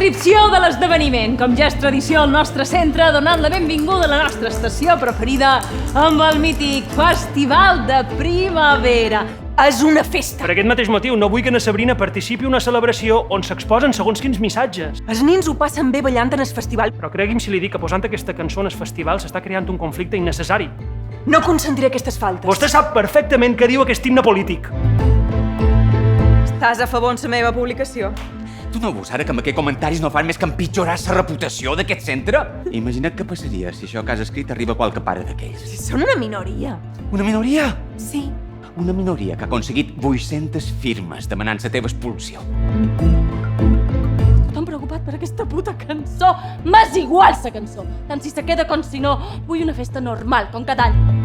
descripció de l'esdeveniment. Com ja és tradició al nostre centre, donant la benvinguda a la nostra estació preferida amb el mític Festival de Primavera. És una festa. Per aquest mateix motiu, no vull que na Sabrina participi en una celebració on s'exposen segons quins missatges. Els nins ho passen bé ballant en el festival. Però cregui'm si li dic que posant aquesta cançó en el festival s'està creant un conflicte innecessari. No consentiré aquestes faltes. Vostè sap perfectament què diu aquest himne polític. Estàs a favor en la meva publicació? Tu no veus ara que amb aquests comentaris no fan més que empitjorar la reputació d'aquest centre? Imagina't què passaria si això que has escrit arriba a qualque pare d'aquells. Si són una minoria. Una minoria? Sí. Una minoria que ha aconseguit 800 firmes demanant la teva expulsió. Tan preocupat per aquesta puta cançó. M'és igual, sa cançó. Tant si se queda com si no. Vull una festa normal, com cada any.